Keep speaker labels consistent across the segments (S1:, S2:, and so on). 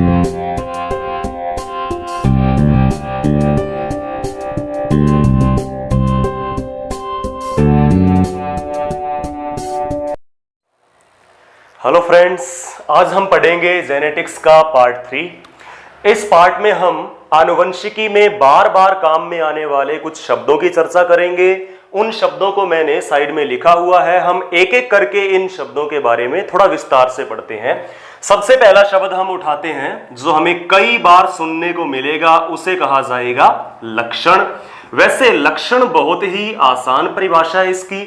S1: Hello friends, आज हम पढ़ेंगे जेनेटिक्स का पार्ट 3। इस पार्ट में हम आनुवंशिकी में बार बार काम में आने वाले कुछ शब्दों की चर्चा करेंगे। उन शब्दों को मैंने साइड में लिखा हुआ है, हम एक एक करके इन शब्दों के बारे में थोड़ा विस्तार से पढ़ते हैं। सबसे पहला शब्द हम उठाते हैं जो हमें कई बार सुनने को मिलेगा, उसे कहा जाएगा लक्षण। वैसे लक्षण बहुत ही आसान परिभाषा है इसकी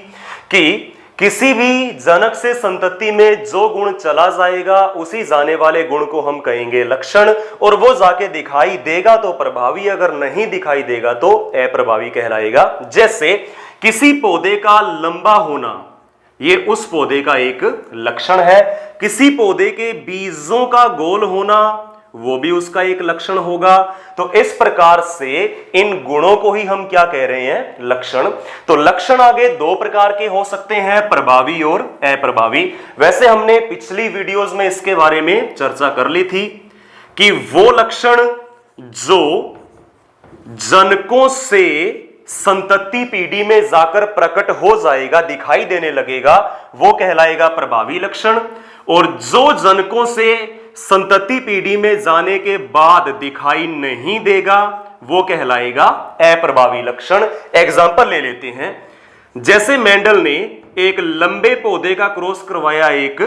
S1: कि किसी भी जनक से संतति में जो गुण चला जाएगा उसी जाने वाले गुण को हम कहेंगे लक्षण, और वो जाके दिखाई देगा तो प्रभावी, अगर नहीं दिखाई देगा तो अप्रभावी कहलाएगा। जैसे किसी पौधे का लंबा होना, ये उस पौधे का एक लक्षण है। किसी पौधे के बीजों का गोल होना, वो भी उसका एक लक्षण होगा। तो इस प्रकार से इन गुणों को ही हम क्या कह रहे हैं, लक्षण। तो लक्षण आगे दो प्रकार के हो सकते हैं, प्रभावी और अप्रभावी। वैसे हमने पिछली वीडियोस में इसके बारे में चर्चा कर ली थी कि वो लक्षण जो जनकों से संतति पीढ़ी में जाकर प्रकट हो जाएगा, दिखाई देने लगेगा, वो कहलाएगा प्रभावी लक्षण। और जो जनकों से संतति पीढ़ी में जाने के बाद दिखाई नहीं देगा, वो कहलाएगा अप्रभावी लक्षण। एग्जाम्पल ले लेते हैं। जैसे मेंडल ने एक लंबे पौधे का क्रॉस करवाया एक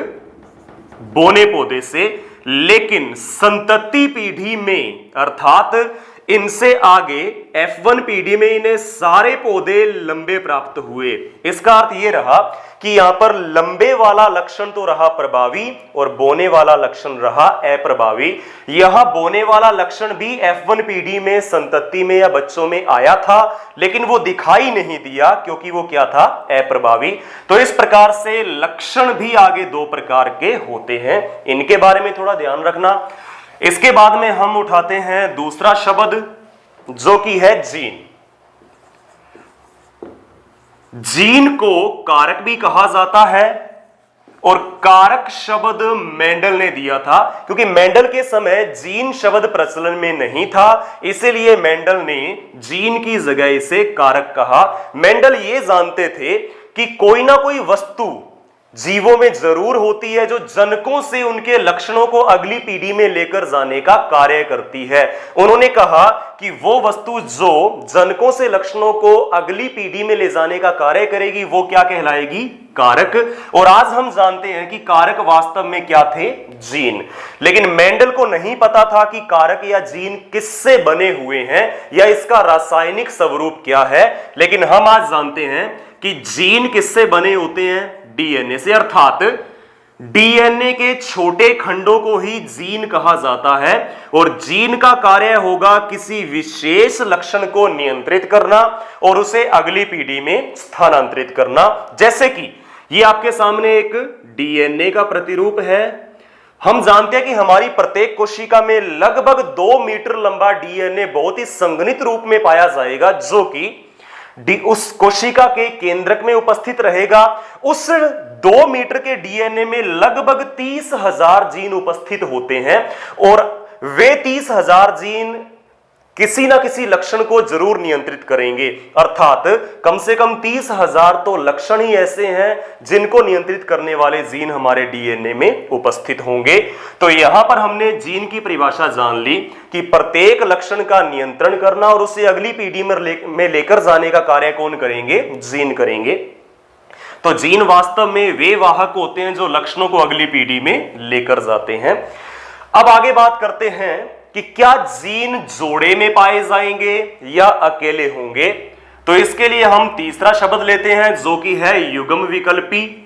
S1: बोने पौधे से, लेकिन संतति पीढ़ी में अर्थात इनसे आगे F1 पीढ़ी में इन्हें सारे पौधे लंबे प्राप्त हुए। इसका अर्थ यह रहा कि यहां पर लंबे वाला लक्षण तो रहा प्रभावी और बोने वाला लक्षण रहा अप्रभावी। यहां बोने वाला लक्षण भी F1 पीढ़ी में संतति में या बच्चों में आया था, लेकिन वो दिखाई नहीं दिया क्योंकि वो क्या था, अप्रभावी। तो इस प्रकार से लक्षण भी आगे दो प्रकार के होते हैं, इनके बारे में थोड़ा ध्यान रखना। इसके बाद में हम उठाते हैं दूसरा शब्द जो कि है जीन। जीन को कारक भी कहा जाता है, और कारक शब्द मेंडल ने दिया था क्योंकि मेंडल के समय जीन शब्द प्रचलन में नहीं था, इसीलिए मेंडल ने जीन की जगह इसे कारक कहा। मेंडल ये जानते थे कि कोई ना कोई वस्तु जीवों में जरूर होती है जो जनकों से उनके लक्षणों को अगली पीढ़ी में लेकर जाने का कार्य करती है। उन्होंने कहा कि वो वस्तु जो जनकों से लक्षणों को अगली पीढ़ी में ले जाने का कार्य करेगी, वो क्या कहलाएगी, कारक। और आज हम जानते हैं कि कारक वास्तव में क्या थे, जीन। लेकिन मेंडल को नहीं पता था कि कारक या जीन किससे बने हुए हैं या इसका रासायनिक स्वरूप क्या है, लेकिन हम आज जानते हैं कि जीन किससे बने होते हैं, डीएनए से। अर्थात डीएनए के छोटे खंडों को ही जीन कहा जाता है, और जीन का कार्य होगा किसी विशेष लक्षण को नियंत्रित करना और उसे अगली पीढ़ी में स्थानांतरित करना। जैसे कि ये आपके सामने एक डीएनए का प्रतिरूप है। हम जानते हैं कि हमारी प्रत्येक कोशिका में लगभग 2 मीटर लंबा डीएनए बहुत ही संघनित रूप में पाया जाएगा, जो कि उस कोशिका के केंद्रक में उपस्थित रहेगा। उस 2 मीटर के डीएनए में लगभग 30,000 जीन उपस्थित होते हैं, और वे 30,000 जीन किसी ना किसी लक्षण को जरूर नियंत्रित करेंगे। अर्थात कम से कम 30,000 तो लक्षण ही ऐसे हैं जिनको नियंत्रित करने वाले जीन हमारे डीएनए में उपस्थित होंगे। तो यहां पर हमने जीन की परिभाषा जान ली कि प्रत्येक लक्षण का नियंत्रण करना और उसे अगली पीढ़ी में लेकर जाने का कार्य कौन करेंगे, जीन करेंगे। तो जीन वास्तव में वे वाहक होते हैं जो लक्षणों को अगली पीढ़ी में लेकर जाते हैं। अब आगे बात करते हैं कि क्या जीन जोड़े में पाए जाएंगे या अकेले होंगे। तो इसके लिए हम तीसरा शब्द लेते हैं जो कि है युग्म विकल्पी।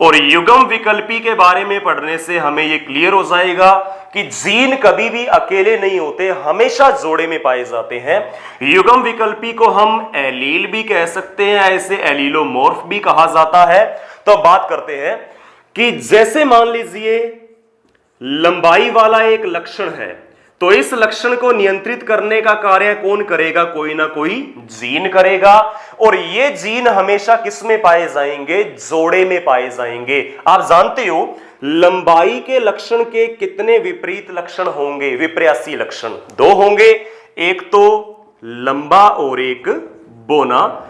S1: और युग्म विकल्पी के बारे में पढ़ने से हमें यह क्लियर हो जाएगा कि जीन कभी भी अकेले नहीं होते, हमेशा जोड़े में पाए जाते हैं। युग्म विकल्पी को हम एलील भी कह सकते हैं, ऐसे एलीलोमॉर्फ भी कहा जाता है। तो बात करते हैं कि जैसे मान लीजिए लंबाई वाला एक लक्षण है, तो इस लक्षण को नियंत्रित करने का कार्य कौन करेगा, कोई ना कोई जीन करेगा। और ये जीन हमेशा किस में पाए जाएंगे, जोड़े में पाए जाएंगे। आप जानते हो लंबाई के लक्षण के कितने विपरीत लक्षण होंगे? विपर्यासी लक्षण दो होंगे, एक तो लंबा और एक बोना।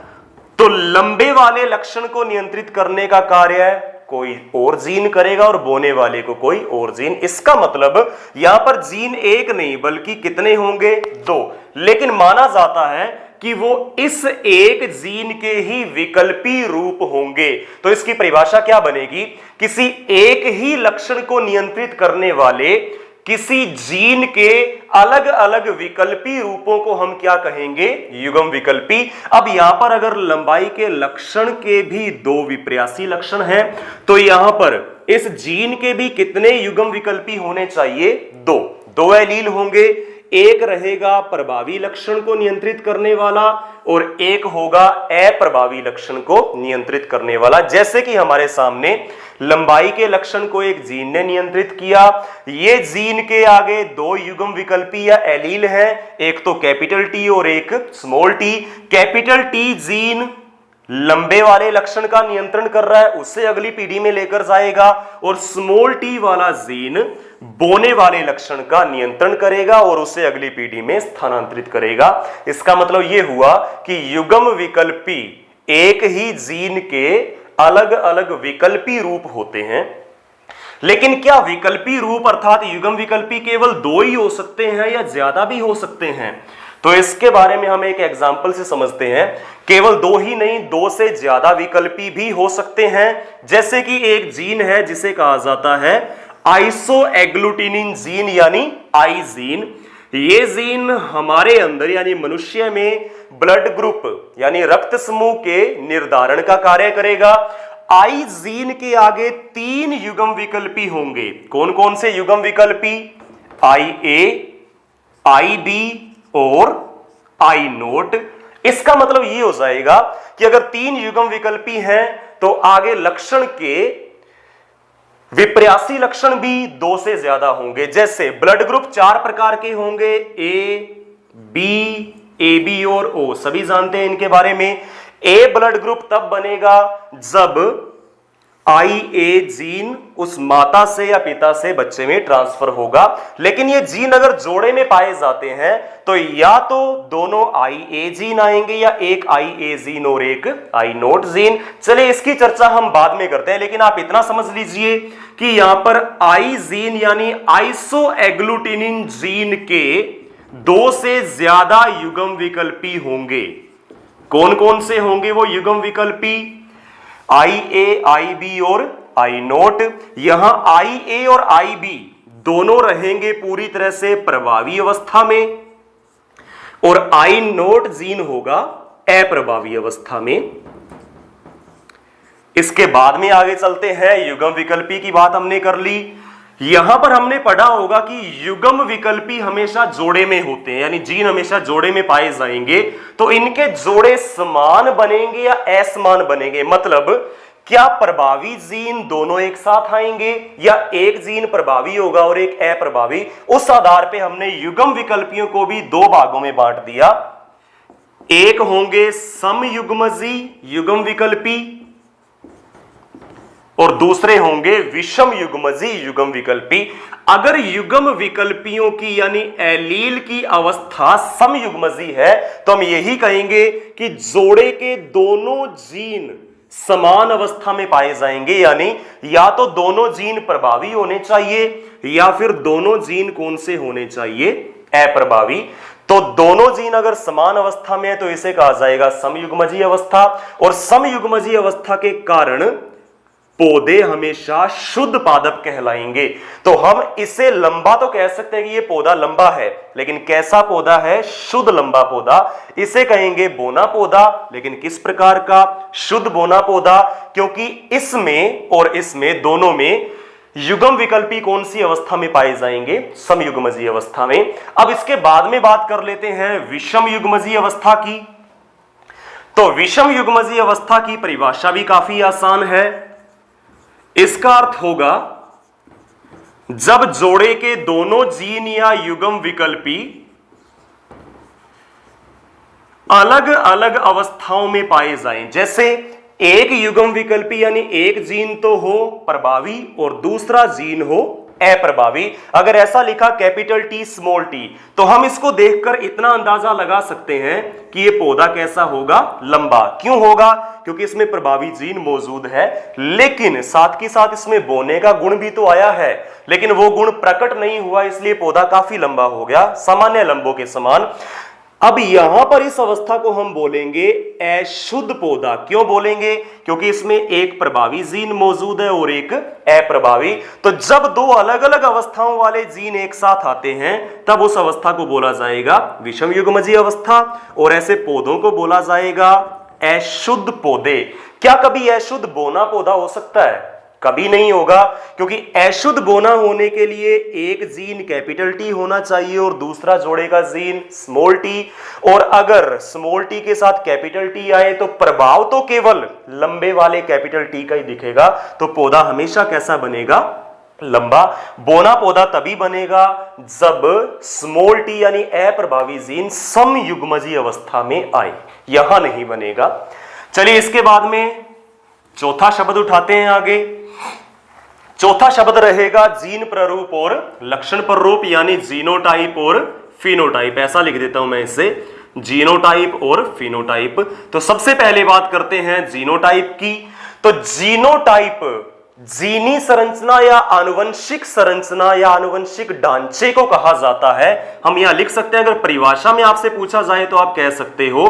S1: तो लंबे वाले लक्षण को नियंत्रित करने का कार्य कोई और जीन करेगा और बोने वाले को कोई और जीन। इसका मतलब यहां पर जीन एक नहीं बल्कि कितने होंगे? दो। लेकिन माना जाता है कि वो इस एक जीन के ही विकल्पी रूप होंगे। तो इसकी परिभाषा क्या बनेगी? किसी एक ही लक्षण को नियंत्रित करने वाले किसी जीन के अलग अलग विकल्पी रूपों को हम क्या कहेंगे? युग्म विकल्पी। अब यहां पर अगर लंबाई के लक्षण के भी दो विपर्यासी लक्षण हैं, तो यहां पर इस जीन के भी कितने युग्म विकल्पी होने चाहिए? दो एलील होंगे। एक रहेगा प्रभावी लक्षण को नियंत्रित करने वाला और एक होगा अप्रभावी लक्षण को नियंत्रित करने वाला। जैसे कि हमारे सामने लंबाई के लक्षण को एक जीन ने नियंत्रित किया, ये जीन के आगे दो युग्म विकल्पी या एलील हैं, एक तो कैपिटल टी और एक small T. Capital T gene लंबे वाले लक्षण का नियंत्रण कर रहा है, उससे अगली पीढ़ी में लेकर जाएगा, और स्मॉल टी वाला जीन बोने वाले लक्षण का नियंत्रण करेगा और उसे अगली पीढ़ी में स्थानांतरित करेगा। इसका मतलब यह हुआ कि युग्म विकल्पी एक ही जीन के अलग अलग विकल्पी रूप होते हैं। लेकिन क्या विकल्पी रूप अर्थात युग्म विकल्पी केवल दो ही हो सकते हैं या ज्यादा भी हो सकते हैं? तो इसके बारे में हम एक एग्जाम्पल से समझते हैं। केवल दो ही नहीं, दो से ज्यादा विकल्पी भी हो सकते हैं। जैसे कि एक जीन है जिसे कहा जाता है आइसोएग्लूटिनिन जीन यानी आई जीन। ये जीन हमारे अंदर यानी मनुष्य में ब्लड ग्रुप यानी रक्त समूह के निर्धारण का कार्य करेगा। आई जीन के आगे तीन युग्म विकल्पी होंगे। कौन कौन से युग्म विकल्पी? आई ए, आई बी और आई नोट। इसका मतलब यह हो जाएगा कि अगर तीन युग्म विकल्पी हैं तो आगे लक्षण के विपर्यासी लक्षण भी दो से ज्यादा होंगे। जैसे ब्लड ग्रुप चार प्रकार के होंगे, ए बी और ओ, सभी जानते हैं इनके बारे में। ए ब्लड ग्रुप तब बनेगा जब आई ए जीन उस माता से या पिता से बच्चे में ट्रांसफर होगा। लेकिन ये जीन अगर जोड़े में पाए जाते हैं तो या तो दोनों आई ए जीन आएंगे या एक आई ए जीन और एक आई नोट जीन। चलिए इसकी चर्चा हम बाद में करते हैं, लेकिन आप इतना समझ लीजिए कि यहां पर आई जीन यानी आइसोएग्लूटिनिन जीन के दो से ज्यादा युग्म विकल्पी होंगे। कौन कौन से होंगे वो युग्म विकल्पी? आई ए, आई बी और आई नोट। यहां आई ए और आई बी दोनों रहेंगे पूरी तरह से प्रभावी अवस्था में और आई नोट जीन होगा अप्रभावी अवस्था में। इसके बाद में आगे चलते हैं। युग्म विकल्पी की बात हमने कर ली। यहां पर हमने पढ़ा होगा कि युग्म विकल्पी हमेशा जोड़े में होते हैं, यानी जीन हमेशा जोड़े में पाए जाएंगे। तो इनके जोड़े समान बनेंगे या असमान बनेंगे? मतलब क्या प्रभावी जीन दोनों एक साथ आएंगे या एक जीन प्रभावी होगा और एक अप्रभावी? उस आधार पे हमने युग्म विकल्पियों को भी दो भागों में बांट दिया। एक होंगे समयुग्मजी युग्म विकल्पी और दूसरे होंगे विषम युग्मजी युग्म विकल्पी। अगर युग्म विकल्पियों की यानी एलील की अवस्था समयुग्मजी है तो हम यही कहेंगे कि जोड़े के दोनों जीन समान अवस्था में पाए जाएंगे, यानी या तो दोनों जीन प्रभावी होने चाहिए या फिर दोनों जीन कौन से होने चाहिए? अप्रभावी। तो दोनों जीन अगर समान अवस्था में है तो इसे कहा जाएगा समयुग्मजी अवस्था। और समयुग्मजी अवस्था के कारण पौधे हमेशा शुद्ध पादप कहलाएंगे। तो हम इसे लंबा तो कह सकते हैं कि ये पौधा लंबा है, लेकिन कैसा पौधा है? शुद्ध लंबा पौधा। इसे कहेंगे बोना पौधा। लेकिन किस प्रकार का? शुद्ध बोना पौधा, क्योंकि इसमें और इसमें दोनों में युग्म विकल्पी कौन सी अवस्था में पाए जाएंगे? समयुग्मजी अवस्था में। अब इसके बाद में बात कर लेते हैं विषम युग्मजी अवस्था की। तो विषम युग्मजी अवस्था की परिभाषा भी काफी आसान है। इसका अर्थ होगा जब जोड़े के दोनों जीन या युग्म विकल्पी अलग अलग अवस्थाओं में पाए जाएं। जैसे एक युग्म विकल्पी यानी एक जीन तो हो प्रभावी और दूसरा जीन हो अप्रभावी। अगर ऐसा लिखा कैपिटल टी स्मॉल टी, तो हम इसको देखकर इतना अंदाजा लगा सकते हैं कि ये पौधा कैसा होगा, लंबा। क्यों होगा? क्योंकि इसमें प्रभावी जीन मौजूद है, लेकिन साथ के साथ इसमें बोने का गुण भी तो आया है, लेकिन वो गुण प्रकट नहीं हुआ, इसलिए पौधा काफी लंबा हो गया, सामान्य लंबों के समान। अब यहां पर इस अवस्था को हम बोलेंगे अशुद्ध पौधा। क्यों बोलेंगे? क्योंकि इसमें एक प्रभावी जीन मौजूद है और एक अप्रभावी। तो जब दो अलग अलग अवस्थाओं वाले जीन एक साथ आते हैं तब उस अवस्था को बोला जाएगा विषम युग्मजीय अवस्था, और ऐसे पौधों को बोला जाएगा अशुद्ध पौधे। क्या कभी अशुद्ध बोना पौधा हो सकता है? कभी नहीं होगा, क्योंकि अशुद्ध बोना होने के लिए एक जीन कैपिटल टी होना चाहिए और दूसरा जोड़ेगा जीन स्मॉल टी। और अगर स्मॉल टी के साथ कैपिटल टी आए तो प्रभाव तो केवल लंबे वाले कैपिटल टी का ही दिखेगा, तो पौधा हमेशा कैसा बनेगा? लंबा। बोना पौधा तभी बनेगा जब स्मॉल टी यानी अप्रभावी जीन समयुग्मजीय अवस्था में आए, यहां नहीं बनेगा। चलिए इसके बाद में चौथा शब्द उठाते हैं आगे। चौथा शब्द रहेगा जीन प्ररूप और लक्षण प्ररूप, यानी जीनोटाइप और फिनोटाइप। ऐसा लिख देता हूं मैं इसे, जीनोटाइप और फिनोटाइप। तो सबसे पहले बात करते हैं जीनोटाइप की। तो जीनोटाइप जीनी संरचना या आनुवंशिक संरचना या आनुवंशिक ढांचे को कहा जाता है। हम यहां लिख सकते हैं, अगर परिभाषा में आपसे पूछा जाए तो आप कह सकते हो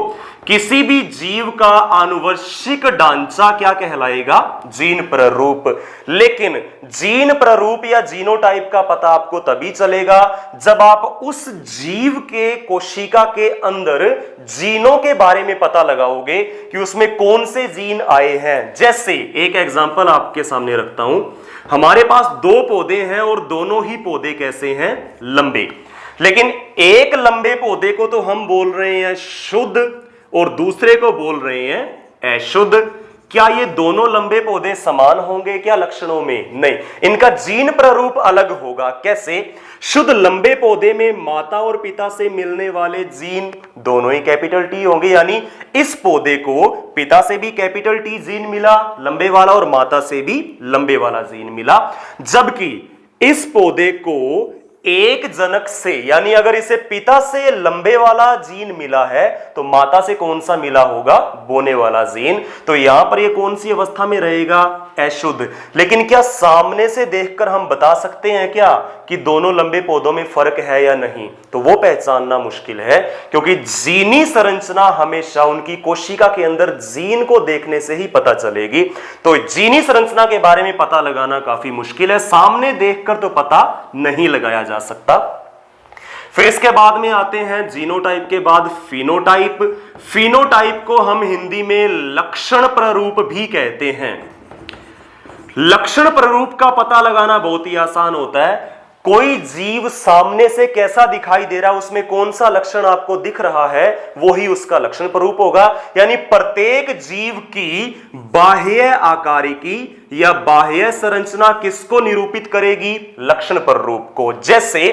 S1: किसी भी जीव का आनुवंशिक ढांचा क्या कहलाएगा? जीन प्ररूप। लेकिन जीन प्ररूप या जीनोटाइप का पता आपको तभी चलेगा जब आप उस जीव के कोशिका के अंदर जीनों के बारे में पता लगाओगे कि उसमें कौन से जीन आए हैं। जैसे एक एग्जांपल आपके सामने रखता हूं, हमारे पास दो पौधे हैं और दोनों ही पौधे कैसे हैं? लंबे। लेकिन एक लंबे पौधे को तो हम बोल रहे हैं शुद्ध और दूसरे को बोल रहे हैं अशुद्ध। क्या ये दोनों लंबे पौधे समान होंगे क्या लक्षणों में? नहीं, इनका जीन प्ररूप अलग होगा। कैसे? शुद्ध लंबे पौधे में माता और पिता से मिलने वाले जीन दोनों ही कैपिटल टी होंगे, यानी इस पौधे को पिता से भी कैपिटल टी जीन मिला लंबे वाला और माता से भी लंबे वाला जीन मिला। जबकि इस पौधे को एक जनक से, यानी अगर इसे पिता से लंबे वाला जीन मिला है तो माता से कौन सा मिला होगा? बोने वाला जीन। तो यहां पर ये कौन सी अवस्था में रहेगा? अशुद्ध। लेकिन क्या सामने से देखकर हम बता सकते हैं क्या कि दोनों लंबे पौधों में फर्क है या नहीं? तो वो पहचानना मुश्किल है, क्योंकि जीनी संरचना हमेशा उनकी कोशिका के अंदर जीन को देखने से ही पता चलेगी। तो जीनी संरचना के बारे में पता लगाना काफी मुश्किल है, सामने देखकर तो पता नहीं लगाया जा सकता। फिर इसके बाद में आते हैं जीनोटाइप के बाद फिनोटाइप। फिनोटाइप को हम हिंदी में लक्षण प्ररूप भी कहते हैं। लक्षण प्ररूप का पता लगाना बहुत ही आसान होता है। कोई जीव सामने से कैसा दिखाई दे रहा है, उसमें कौन सा लक्षण आपको दिख रहा है, वो ही उसका लक्षण प्ररूप होगा। यानी प्रत्येक जीव की बाह्य आकारिकी या बाह्य संरचना किसको निरूपित करेगी? लक्षण प्ररूप को। जैसे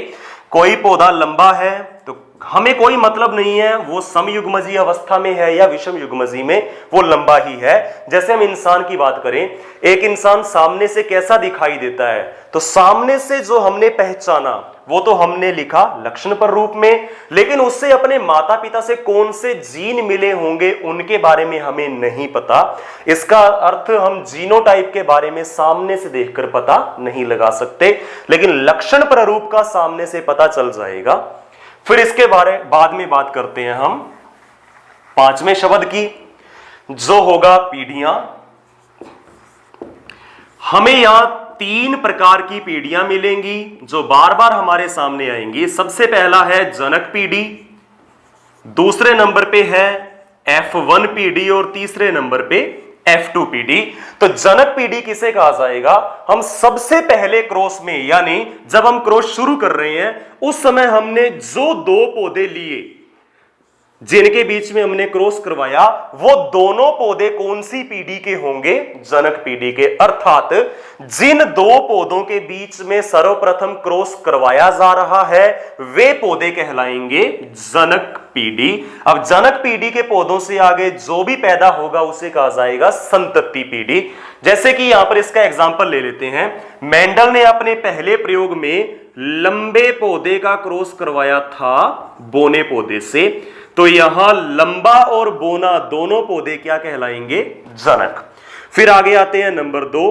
S1: कोई पौधा लंबा है तो हमें कोई मतलब नहीं है वो समयुग्मजीय अवस्था में है या विषम युग्मजीय में, वो लंबा ही है। जैसे हम इंसान की बात करें, एक इंसान सामने से कैसा दिखाई देता है, तो सामने से जो हमने पहचाना वो तो हमने लिखा लक्षण प्ररूप में, लेकिन उससे अपने माता पिता से कौन से जीन मिले होंगे उनके बारे में हमें नहीं पता। इसका अर्थ हम जीनोटाइप के बारे में सामने से देखकर पता नहीं लगा सकते, लेकिन लक्षण प्ररूप का सामने से पता चल जाएगा। फिर इसके बाद में बात करते हैं हम पांचवें शब्द की, जो होगा पीढ़ियां। हमें यहां तीन प्रकार की पीढ़ियां मिलेंगी जो बार बार हमारे सामने आएंगी। सबसे पहला है जनक पीढ़ी, दूसरे नंबर पे है F1 पीढ़ी और तीसरे नंबर पे F2 पीढ़ी। तो जनक पीढ़ी किसे कहा जाएगा? हम सबसे पहले क्रॉस में, यानी जब हम क्रॉस शुरू कर रहे हैं उस समय हमने जो दो पौधे लिए जिनके बीच में हमने क्रॉस करवाया वो दोनों पौधे कौन सी पीढ़ी के होंगे? जनक पीढ़ी के। अर्थात जिन दो पौधों के बीच में सर्वप्रथम क्रॉस करवाया जा रहा है वे पौधे कहलाएंगे जनक पीढ़ी। अब जनक पीढ़ी के पौधों से आगे जो भी पैदा होगा उसे कहा जाएगा संतति पीढ़ी। जैसे कि यहां पर इसका एग्जांपल ले लेते हैं। मेंडल ने अपने पहले प्रयोग में लंबे पौधे का क्रॉस करवाया था बोने पौधे से, तो यहां लंबा और बोना दोनों पौधे क्या कहलाएंगे? जनक। फिर आगे आते हैं नंबर 2।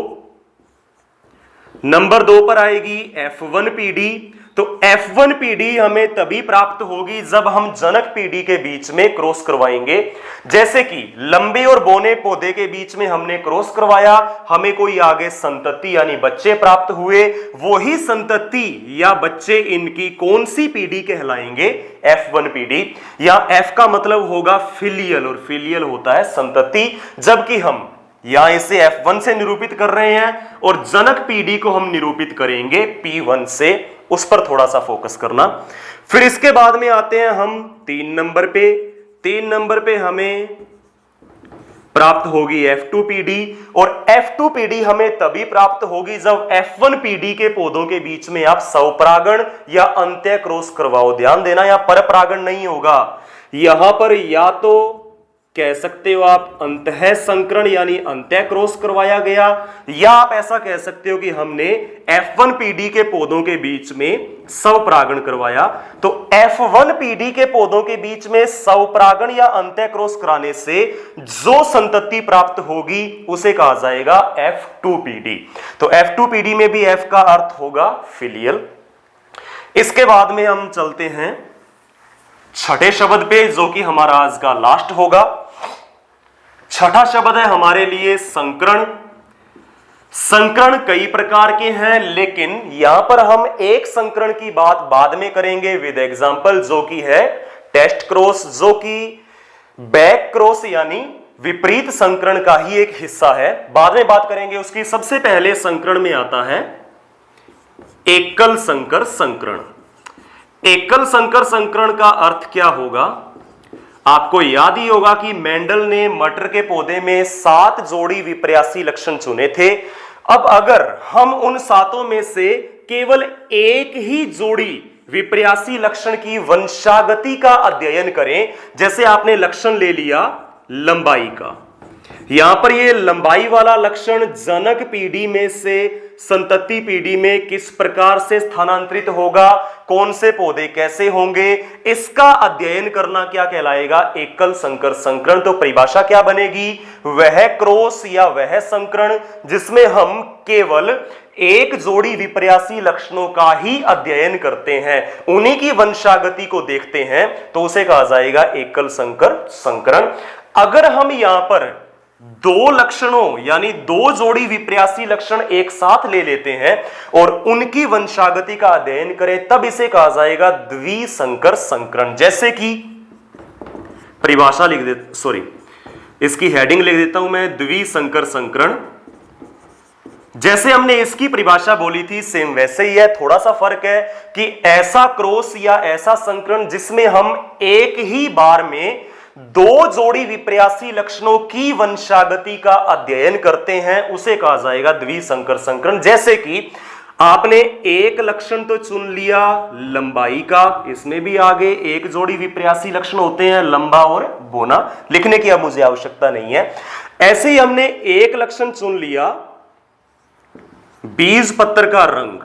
S1: नंबर 2 पर आएगी F1 पीढ़ी। तो F1 पीढ़ी हमें तभी प्राप्त होगी जब हम जनक पीढ़ी के बीच में क्रॉस करवाएंगे। जैसे कि लंबे और बोने पौधे के बीच में हमने क्रॉस करवाया, हमें कोई आगे संतति यानी बच्चे प्राप्त हुए, वही संतति या बच्चे इनकी कौन सी पीढ़ी कहलाएंगे? F1 पीढ़ी। या F का मतलब होगा फिलियल और फिलियल होता है संतति, जबकि हम यहां इसे F1 से निरूपित कर रहे हैं और जनक पीढ़ी को हम निरूपित करेंगे P1 से। उस पर थोड़ा सा फोकस करना। फिर इसके बाद में आते हैं हम 3 नंबर पे। 3 नंबर पे हमें प्राप्त होगी F2 पीढ़ी, और F2 पीढ़ी हमें तभी प्राप्त होगी जब F1 पीढ़ी के पौधों के बीच में आप स्वपरागण या अंत्य क्रॉस करवाओ। ध्यान देना, या परपरागण नहीं होगा। यहां पर या तो कह सकते हो आप अंतः संकरण यानी अंत्य क्रॉस करवाया गया, या आप ऐसा कह सकते हो कि हमने F1 पीढ़ी के पौधों के बीच में स्वपरागण करवाया। तो F1 पीढ़ी के पौधों के बीच में स्वपरागण या अंत्य क्रॉस कराने से जो संतति प्राप्त होगी उसे कहा जाएगा F2 पीढ़ी। तो F2 पीढ़ी में भी F का अर्थ होगा फिलियल। इसके बाद में हम चलते हैं छठे शब्द पे, जो कि हमारा आज का लास्ट होगा। छठा शब्द है हमारे लिए संकरण। संकरण कई प्रकार के हैं, लेकिन यहां पर हम एक संकरण की बात बाद में करेंगे विद एग्जांपल, जो कि है टेस्ट क्रॉस, जो कि बैक क्रॉस यानी विपरीत संकरण का ही एक हिस्सा है। बाद में बात करेंगे उसकी। सबसे पहले संकरण में आता है एकल संकर संकरण। एकल संकर संकरण का अर्थ क्या होगा? आपको याद ही होगा कि मेंडल ने मटर के पौधे में 7 जोड़ी विपर्यासी लक्षण चुने थे। अब अगर हम उन 7 में से केवल एक ही जोड़ी विपर्यासी लक्षण की वंशागति का अध्ययन करें, जैसे आपने लक्षण ले लिया लंबाई का, यहां पर ये लंबाई वाला लक्षण जनक पीढ़ी में से संतति पीढ़ी में किस प्रकार से स्थानांतरित होगा, कौन से पौधे कैसे होंगे, इसका अध्ययन करना क्या कहलाएगा? एकल संकर संकरण। तो परिभाषा क्या बनेगी? वह क्रॉस या वह संकरण जिसमें हम केवल एक जोड़ी विपर्यासी लक्षणों का ही अध्ययन करते हैं, उन्हीं की वंशागति को देखते हैं, तो उसे कहा जाएगा एकल संकर संकरण। अगर हम यहां पर 2 लक्षणों यानी 2 जोड़ी विपर्यासी लक्षण एक साथ ले लेते हैं और उनकी वंशागति का अध्ययन करें, तब इसे कहा जाएगा द्विसंकर संकरण। जैसे कि परिभाषा लिख दे, सॉरी इसकी हेडिंग लिख देता हूं मैं, द्विसंकर संकरण। जैसे हमने इसकी परिभाषा बोली थी सेम वैसे ही है, थोड़ा सा फर्क है कि ऐसा क्रॉस या ऐसा संकरण जिसमें हम एक ही बार में 2 जोड़ी विपर्यासी लक्षणों की वंशागति का अध्ययन करते हैं, उसे कहा जाएगा द्विसंकर संकरण। जैसे कि आपने एक लक्षण तो चुन लिया लंबाई का, इसमें भी आगे एक जोड़ी विपर्यासी लक्षण होते हैं लंबा और बोना, लिखने की अब मुझे आवश्यकता नहीं है। ऐसे ही हमने एक लक्षण चुन लिया बीज पत्र का रंग।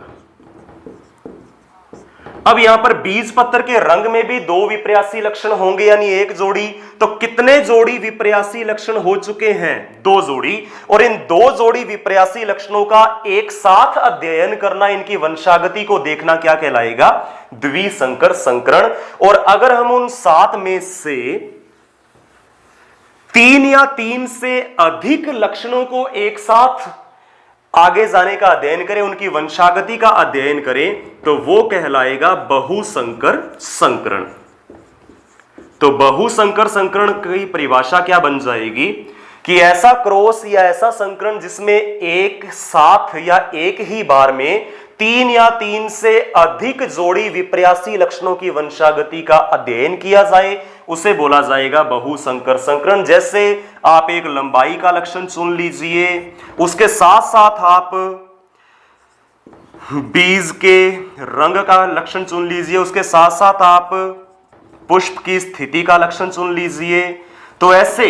S1: अब यहां पर बीज पत्र के रंग में भी 2 विपर्यासी लक्षण होंगे यानी एक जोड़ी। तो कितने जोड़ी विपर्यासी लक्षण हो चुके हैं? 2 जोड़ी। और इन 2 जोड़ी विपर्यासी लक्षणों का एक साथ अध्ययन करना, इनकी वंशागति को देखना क्या कहलाएगा? द्विसंकर संकरण। और अगर हम उन 7 में से 3 या 3 से अधिक लक्षणों को एक साथ आगे जाने का अध्ययन करें, उनकी वंशागति का अध्ययन करें, तो वो कहलाएगा बहुसंकर संकरण। तो बहुसंकर संकरण की परिभाषा क्या बन जाएगी कि ऐसा क्रॉस या ऐसा संकरण जिसमें एक साथ या एक ही बार में 3 या 3 से अधिक जोड़ी विपर्यासी लक्षणों की वंशागति का अध्ययन किया जाए उसे बोला जाएगा बहुसंकर संकरण। जैसे आप एक लंबाई का लक्षण चुन लीजिए, उसके साथ साथ आप बीज के रंग का लक्षण चुन लीजिए, उसके साथ साथ आप पुष्प की स्थिति का लक्षण चुन लीजिए। तो ऐसे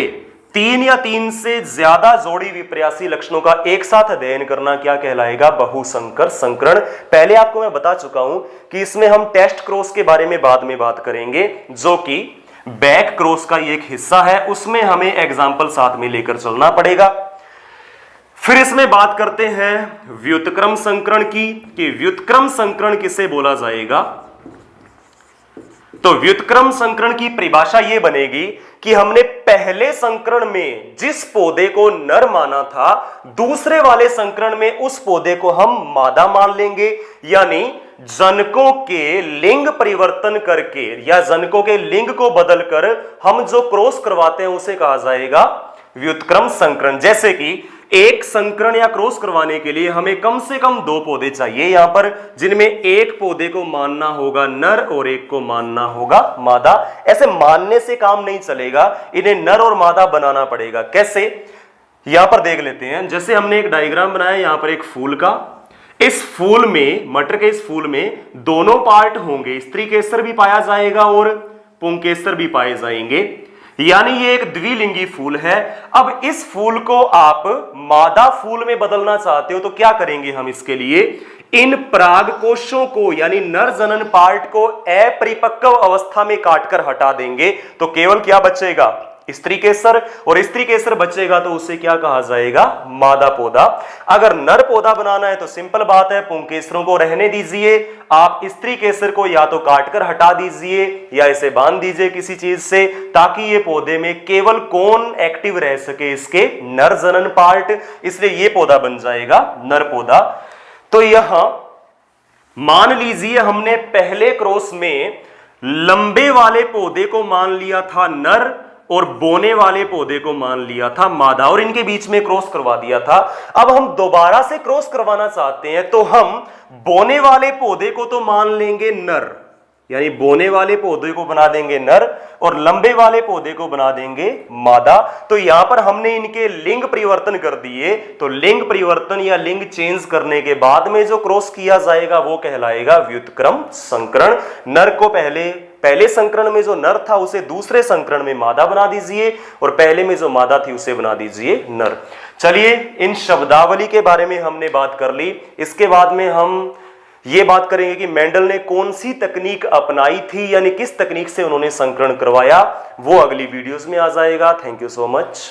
S1: 3 या 3 से ज्यादा जोड़ी विपर्यासी लक्षणों का एक साथ अध्ययन करना क्या कहलाएगा? बहुसंकर संकरण। पहले आपको मैं बता चुका हूं कि इसमें हम टेस्ट क्रॉस के बारे में बाद में बात करेंगे, जो कि बैक क्रॉस का एक हिस्सा है, उसमें हमें एग्जाम्पल साथ में लेकर चलना पड़ेगा। फिर इसमें बात करते हैं व्युत्क्रम संकरण की, कि व्युत्क्रम संकरण किसे बोला जाएगा। तो व्युत्क्रम संकरण की परिभाषा यह बनेगी कि हमने पहले संकरण में जिस पौधे को नर माना था, दूसरे वाले संकरण में उस पौधे को हम मादा मान लेंगे। यानी जनकों के लिंग परिवर्तन करके या जनकों के लिंग को बदलकर हम जो क्रॉस करवाते हैं उसे कहा जाएगा व्युत्क्रम संकरण। जैसे कि एक संकरण या क्रॉस करवाने के लिए हमें कम से कम 2 पौधे चाहिए यहां पर, जिनमें एक पौधे को मानना होगा नर और एक को मानना होगा मादा। ऐसे मानने से काम नहीं चलेगा, इन्हें नर और मादा बनाना पड़ेगा। कैसे, यहां पर देख लेते हैं। जैसे हमने एक डायग्राम बनाया यहां पर एक फूल का, इस फूल में, मटर के इस फूल में दोनों पार्ट होंगे, स्त्री केसर भी पाया जाएगा और पुंकेसर भी पाए जाएंगे, यानी ये एक द्विलिंगी फूल है। अब इस फूल को आप मादा फूल में बदलना चाहते हो तो क्या करेंगे हम इसके लिए? इन पराग कोशों को यानी नर जनन पार्ट को अपरिपक्व अवस्था में काटकर हटा देंगे, तो केवल क्या बचेगा? स्त्री केसर। और स्त्री केसर बचेगा तो उसे क्या कहा जाएगा? मादा पौधा। अगर नर पौधा बनाना है तो सिंपल बात है, पुंकेसरों को रहने दीजिए, आप स्त्री केसर को या तो काटकर हटा दीजिए या इसे बांध दीजिए किसी चीज से, ताकि ये पौधे में केवल कौन एक्टिव रह सके? इसके नर जनन पार्ट। इसलिए ये पौधा बन जाएगा नर पौधा। तो यहां मान लीजिए हमने पहले क्रॉस में लंबे वाले पौधे को मान लिया था नर और बोने वाले पौधे को मान लिया था मादा, और इनके बीच में क्रॉस करवा दिया था। अब हम दोबारा से क्रॉस करवाना चाहते हैं तो हम बोने वाले पौधे को तो मान लेंगे नर, यानी बोने वाले पौधे को बना देंगे नर और लंबे वाले पौधे को बना देंगे मादा। तो यहां पर हमने इनके लिंग परिवर्तन कर दिए, तो लिंग परिवर्तन या लिंग चेंज करने के बाद में जो क्रॉस किया जाएगा वो कहलाएगा व्युत्क्रम संकरण। नर को पहले संकरण में जो नर था उसे दूसरे संकरण में मादा बना दीजिए और पहले में जो मादा थी उसे बना दीजिए नर। चलिए, इन शब्दावली के बारे में हमने बात कर ली। इसके बाद में हम ये बात करेंगे कि मेंडल ने कौन सी तकनीक अपनाई थी, यानी किस तकनीक से उन्होंने संकरण करवाया, वो अगली वीडियोस में आ जाएगा। Thank you so much.